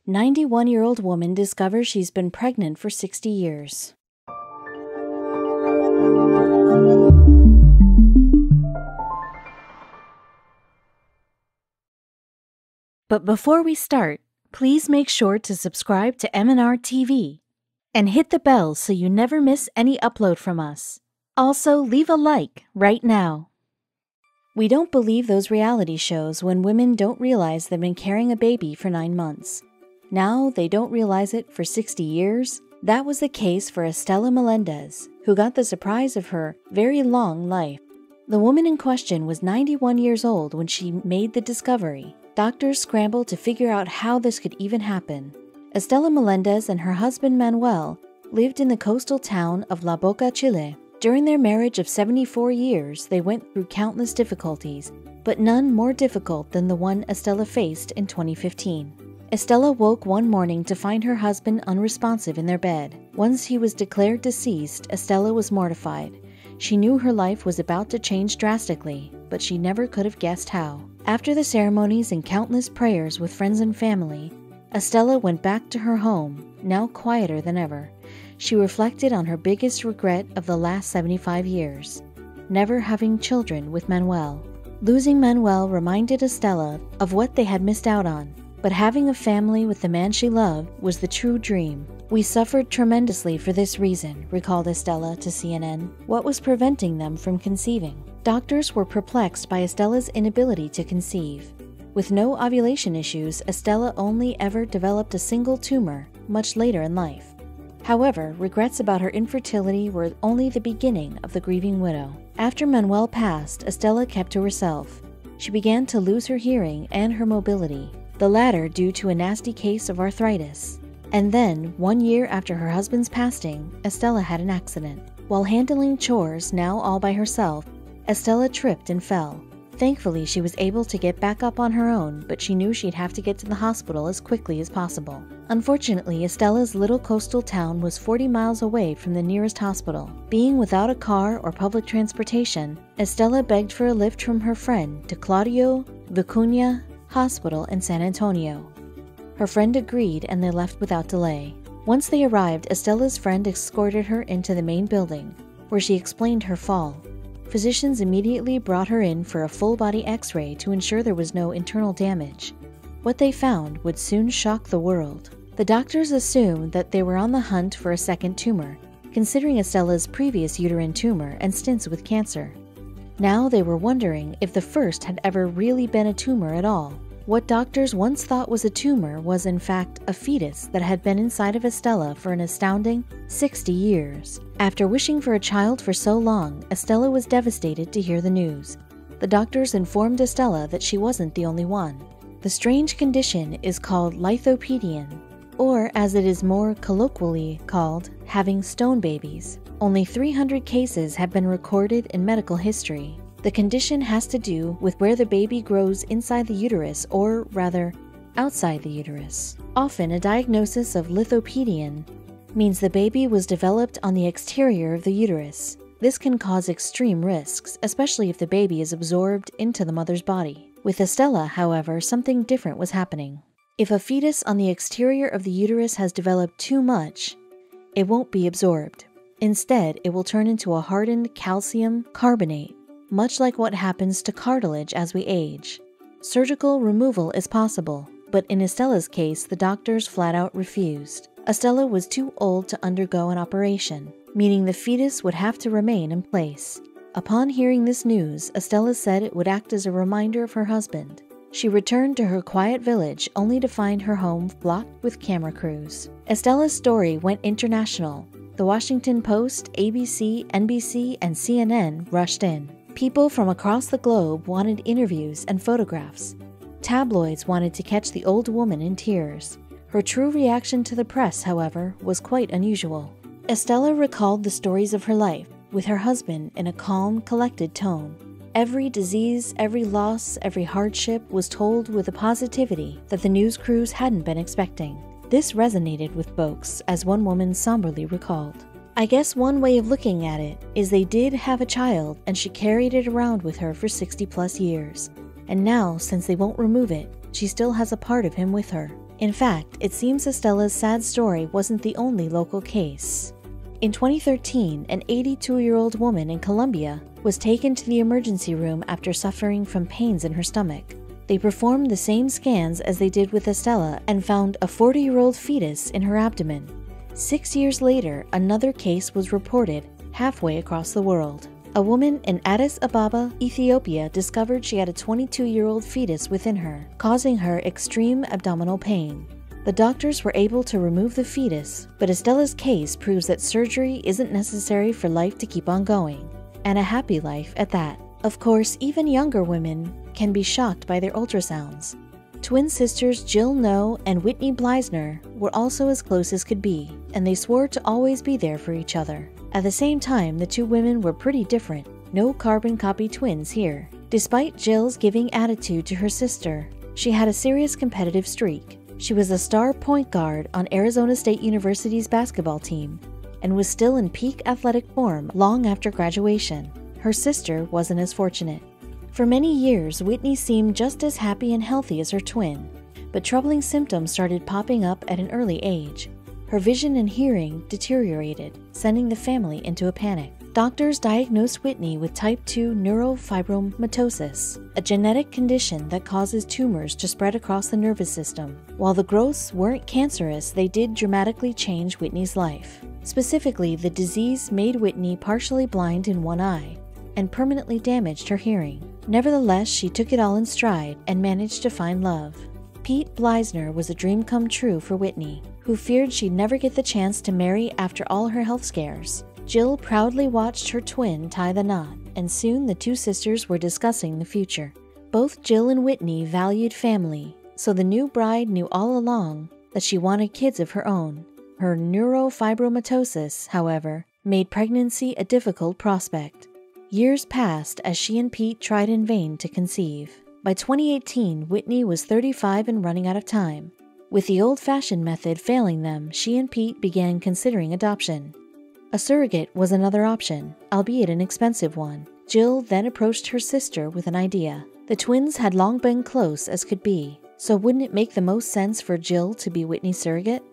91-year-old woman discovers she's been pregnant for 60 years. But before we start, please make sure to subscribe to M&R TV and hit the bell so you never miss any upload from us. Also, leave a like right now. We don't believe those reality shows when women don't realize they've been carrying a baby for 9 months. Now they don't realize it for 60 years? That was the case for Estela Meléndez, who got the surprise of her very long life. The woman in question was 91 years old when she made the discovery. Doctors scrambled to figure out how this could even happen. Estela Meléndez and her husband Manuel lived in the coastal town of La Boca, Chile. During their marriage of 74 years, they went through countless difficulties, but none more difficult than the one Estela faced in 2015. Estela woke one morning to find her husband unresponsive in their bed. Once he was declared deceased, Estela was mortified. She knew her life was about to change drastically, but she never could have guessed how. After the ceremonies and countless prayers with friends and family, Estela went back to her home, now quieter than ever. She reflected on her biggest regret of the last 75 years, never having children with Manuel. Losing Manuel reminded Estela of what they had missed out on, but having a family with the man she loved was the true dream. "We suffered tremendously for this reason," recalled Estela to CNN. What was preventing them from conceiving? Doctors were perplexed by Estela's inability to conceive. With no ovulation issues, Estela only ever developed a single tumor much later in life. However, regrets about her infertility were only the beginning of the grieving widow. After Manuel passed, Estela kept to herself. She began to lose her hearing and her mobility, the latter due to a nasty case of arthritis. And then, 1 year after her husband's passing, Estela had an accident. While handling chores, now all by herself, Estela tripped and fell. Thankfully, she was able to get back up on her own, but she knew she'd have to get to the hospital as quickly as possible. Unfortunately, Estela's little coastal town was 40 miles away from the nearest hospital. Being without a car or public transportation, Estela begged for a lift from her friend to Claudio Vicuña Hospital in San Antonio. Her friend agreed and they left without delay. Once they arrived, Estela's friend escorted her into the main building, where she explained her fall. Physicians immediately brought her in for a full-body X-ray to ensure there was no internal damage. What they found would soon shock the world. The doctors assumed that they were on the hunt for a second tumor, considering Estela's previous uterine tumor and stints with cancer. Now they were wondering if the first had ever really been a tumor at all. What doctors once thought was a tumor was in fact a fetus that had been inside of Estela for an astounding 60 years. After wishing for a child for so long, Estela was devastated to hear the news. The doctors informed Estela that she wasn't the only one. The strange condition is called lithopedion, or as it is more colloquially called, having stone babies. Only 300 cases have been recorded in medical history. The condition has to do with where the baby grows inside the uterus, or rather, outside the uterus. Often, a diagnosis of lithopedion means the baby was developed on the exterior of the uterus. This can cause extreme risks, especially if the baby is absorbed into the mother's body. With Estela, however, something different was happening. If a fetus on the exterior of the uterus has developed too much, it won't be absorbed. Instead, it will turn into a hardened calcium carbonate, much like what happens to cartilage as we age. Surgical removal is possible, but in Estela's case, the doctors flat out refused. Estela was too old to undergo an operation, meaning the fetus would have to remain in place. Upon hearing this news, Estela said it would act as a reminder of her husband. She returned to her quiet village only to find her home blocked with camera crews. Estela's story went international. The Washington Post, ABC, NBC, and CNN rushed in. People from across the globe wanted interviews and photographs. Tabloids wanted to catch the old woman in tears. Her true reaction to the press, however, was quite unusual. Estela recalled the stories of her life, with her husband in a calm, collected tone. Every disease, every loss, every hardship was told with a positivity that the news crews hadn't been expecting. This resonated with folks, as one woman somberly recalled. "I guess one way of looking at it is they did have a child and she carried it around with her for 60 plus years. And now, since they won't remove it, she still has a part of him with her." In fact, it seems Estela's sad story wasn't the only local case. In 2013, an 82-year-old woman in Colombia was taken to the emergency room after suffering from pains in her stomach. They performed the same scans as they did with Estela and found a 40-year-old fetus in her abdomen. 6 years later, another case was reported halfway across the world. A woman in Addis Ababa, Ethiopia, discovered she had a 22-year-old fetus within her, causing her extreme abdominal pain. The doctors were able to remove the fetus, but Estela's case proves that surgery isn't necessary for life to keep on going, and a happy life at that. Of course, even younger women can be shocked by their ultrasounds. Twin sisters Jill Noe and Whitney Bleisner were also as close as could be, and they swore to always be there for each other. At the same time, the two women were pretty different. No carbon copy twins here. Despite Jill's giving attitude to her sister, she had a serious competitive streak. She was a star point guard on Arizona State University's basketball team and was still in peak athletic form long after graduation. Her sister wasn't as fortunate. For many years, Whitney seemed just as happy and healthy as her twin, but troubling symptoms started popping up at an early age. Her vision and hearing deteriorated, sending the family into a panic. Doctors diagnosed Whitney with type 2 neurofibromatosis, a genetic condition that causes tumors to spread across the nervous system. While the growths weren't cancerous, they did dramatically change Whitney's life. Specifically, the disease made Whitney partially blind in one eye and permanently damaged her hearing. Nevertheless, she took it all in stride and managed to find love. Pete Bleisner was a dream come true for Whitney, who feared she'd never get the chance to marry after all her health scares. Jill proudly watched her twin tie the knot, and soon the two sisters were discussing the future. Both Jill and Whitney valued family, so the new bride knew all along that she wanted kids of her own. Her neurofibromatosis, however, made pregnancy a difficult prospect. Years passed as she and Pete tried in vain to conceive. By 2018, Whitney was 35 and running out of time. With the old-fashioned method failing them, she and Pete began considering adoption. A surrogate was another option, albeit an expensive one. Jill then approached her sister with an idea. The twins had long been close as could be, so wouldn't it make the most sense for Jill to be Whitney's surrogate?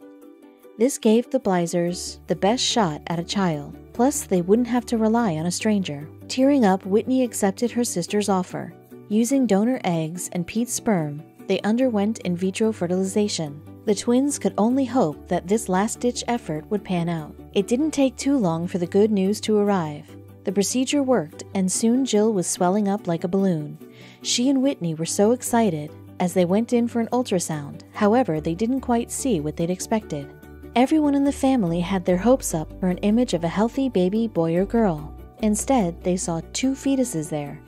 This gave the Bleisners the best shot at a child, plus they wouldn't have to rely on a stranger. Tearing up, Whitney accepted her sister's offer. Using donor eggs and Pete's sperm, they underwent in vitro fertilization. The twins could only hope that this last-ditch effort would pan out. It didn't take too long for the good news to arrive. The procedure worked, and soon Jill was swelling up like a balloon. She and Whitney were so excited as they went in for an ultrasound. However, they didn't quite see what they'd expected. Everyone in the family had their hopes up for an image of a healthy baby boy or girl. Instead, they saw two fetuses there.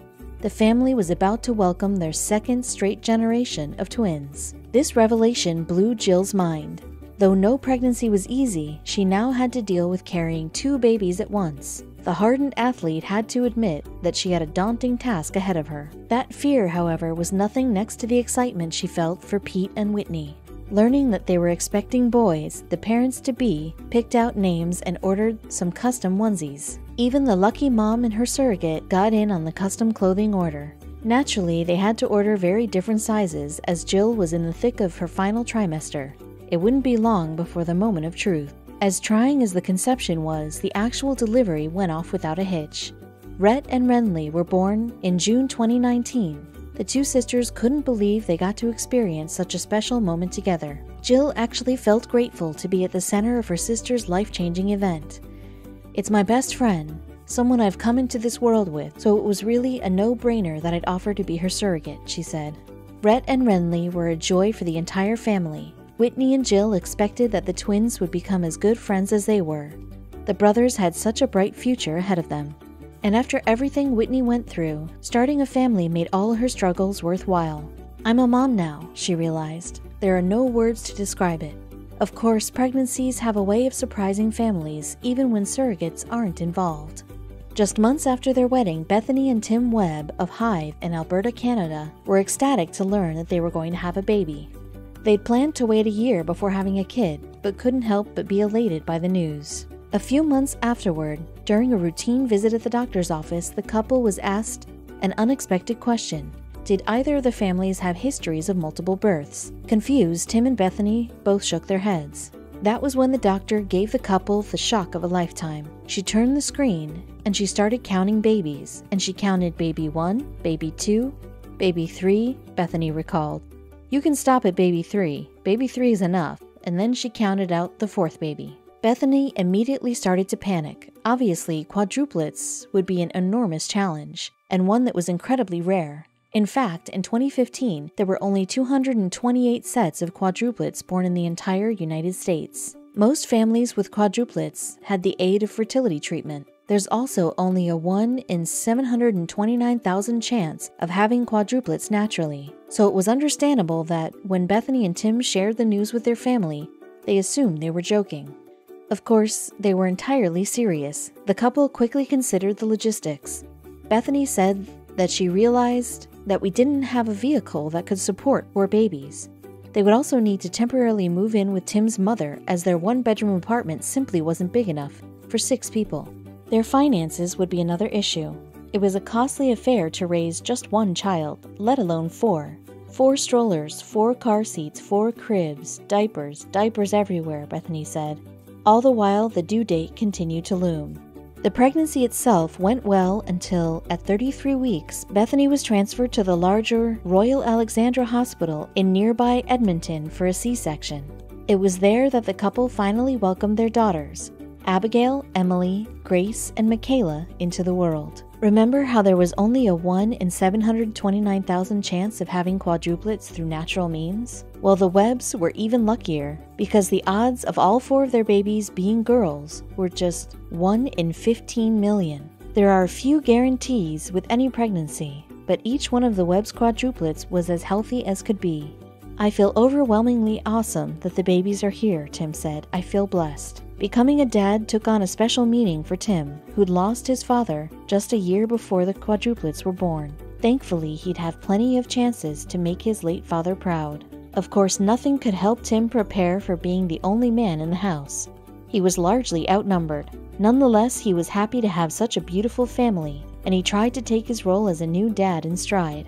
The family was about to welcome their second straight generation of twins. This revelation blew Jill's mind. Though no pregnancy was easy, she now had to deal with carrying two babies at once. The hardened athlete had to admit that she had a daunting task ahead of her. That fear, however, was nothing next to the excitement she felt for Pete and Whitney. Learning that they were expecting boys, the parents-to-be picked out names and ordered some custom onesies. Even the lucky mom and her surrogate got in on the custom clothing order. Naturally, they had to order very different sizes as Jill was in the thick of her final trimester. It wouldn't be long before the moment of truth. As trying as the conception was, the actual delivery went off without a hitch. Rhett and Renly were born in June 2019. The two sisters couldn't believe they got to experience such a special moment together. Jill actually felt grateful to be at the center of her sister's life-changing event. "It's my best friend, someone I've come into this world with, so it was really a no-brainer that I'd offer to be her surrogate," she said. Rhett and Renly were a joy for the entire family. Whitney and Jill expected that the twins would become as good friends as they were. The brothers had such a bright future ahead of them. And after everything Whitney went through, starting a family made all her struggles worthwhile. "I'm a mom now," she realized. There are no words to describe it. Of course, pregnancies have a way of surprising families, even when surrogates aren't involved. Just months after their wedding, Bethany and Tim Webb of Hive in Alberta, Canada, were ecstatic to learn that they were going to have a baby. They'd planned to wait a year before having a kid, but couldn't help but be elated by the news. A few months afterward, during a routine visit at the doctor's office, the couple was asked an unexpected question. Did either of the families have histories of multiple births? Confused, Tim and Bethany both shook their heads. That was when the doctor gave the couple the shock of a lifetime. She turned the screen, and she started counting babies, and she counted baby 1, baby 2, baby 3, Bethany recalled. You can stop at baby 3. Baby 3 is enough, and then she counted out the 4th baby. Bethany immediately started to panic. Obviously, quadruplets would be an enormous challenge, and one that was incredibly rare. In fact, in 2015, there were only 228 sets of quadruplets born in the entire United States. Most families with quadruplets had the aid of fertility treatment. There's also only a 1 in 729,000 chance of having quadruplets naturally, so it was understandable that when Bethany and Tim shared the news with their family, they assumed they were joking. Of course, they were entirely serious. The couple quickly considered the logistics. Bethany said that she realized that we didn't have a vehicle that could support 4 babies. They would also need to temporarily move in with Tim's mother as their 1-bedroom apartment simply wasn't big enough for 6 people. Their finances would be another issue. It was a costly affair to raise just 1 child, let alone 4. 4 strollers, 4 car seats, 4 cribs, diapers everywhere, Bethany said. All the while, the due date continued to loom. The pregnancy itself went well until, at 33 weeks, Bethany was transferred to the larger Royal Alexandra Hospital in nearby Edmonton for a C-section. It was there that the couple finally welcomed their daughters, Abigail, Emily, Grace, and Michaela, into the world. Remember how there was only a 1 in 729,000 chance of having quadruplets through natural means? Well, the Webbs were even luckier, because the odds of all 4 of their babies being girls were just 1 in 15 million. There are a few guarantees with any pregnancy, but each one of the Webbs quadruplets was as healthy as could be. I feel overwhelmingly awesome that the babies are here, Tim said. I feel blessed. Becoming a dad took on a special meaning for Tim, who'd lost his father just a year before the quadruplets were born. Thankfully, he'd have plenty of chances to make his late father proud. Of course, nothing could help Tim prepare for being the only man in the house. He was largely outnumbered. Nonetheless, he was happy to have such a beautiful family, and he tried to take his role as a new dad in stride.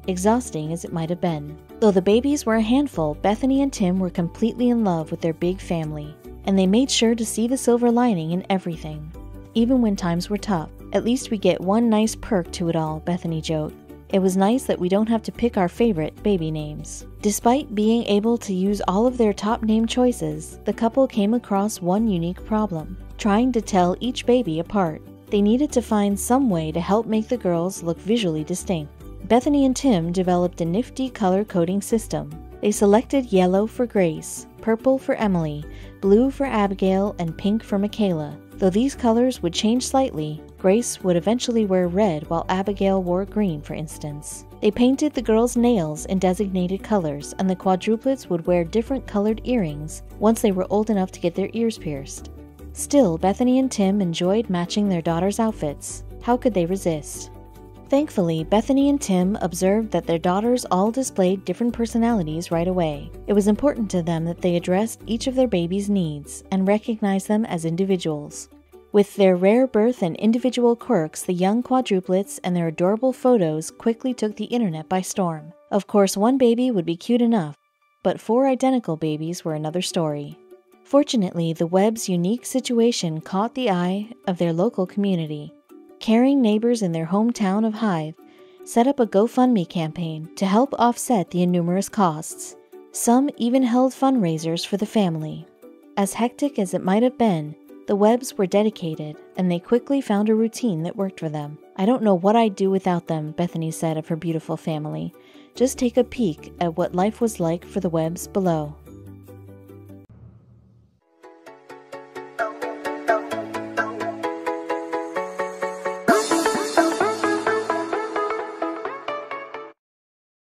Exhausting as it might have been. Though the babies were a handful, Bethany and Tim were completely in love with their big family, and they made sure to see the silver lining in everything. Even when times were tough, at least we get one nice perk to it all, Bethany joked. It was nice that we don't have to pick our favorite baby names. Despite being able to use all of their top name choices, the couple came across one unique problem: trying to tell each baby apart. They needed to find some way to help make the girls look visually distinct. Bethany and Tim developed a nifty color coding system. They selected yellow for Grace, purple for Emily, blue for Abigail, and pink for Michaela. Though these colors would change slightly, Grace would eventually wear red while Abigail wore green, for instance. They painted the girls' nails in designated colors, and the quadruplets would wear different colored earrings once they were old enough to get their ears pierced. Still, Bethany and Tim enjoyed matching their daughters' outfits. How could they resist? Thankfully, Bethany and Tim observed that their daughters all displayed different personalities right away. It was important to them that they addressed each of their babies' needs and recognized them as individuals. With their rare birth and individual quirks, the young quadruplets and their adorable photos quickly took the internet by storm. Of course, one baby would be cute enough, but 4 identical babies were another story. Fortunately, the Webbs' unique situation caught the eye of their local community. Caring neighbors in their hometown of Hythe set up a GoFundMe campaign to help offset the innumerous costs. Some even held fundraisers for the family. As hectic as it might have been, the Webbs were dedicated, and they quickly found a routine that worked for them. "I don't know what I'd do without them," Bethany said of her beautiful family. "Just take a peek at what life was like for the Webbs below."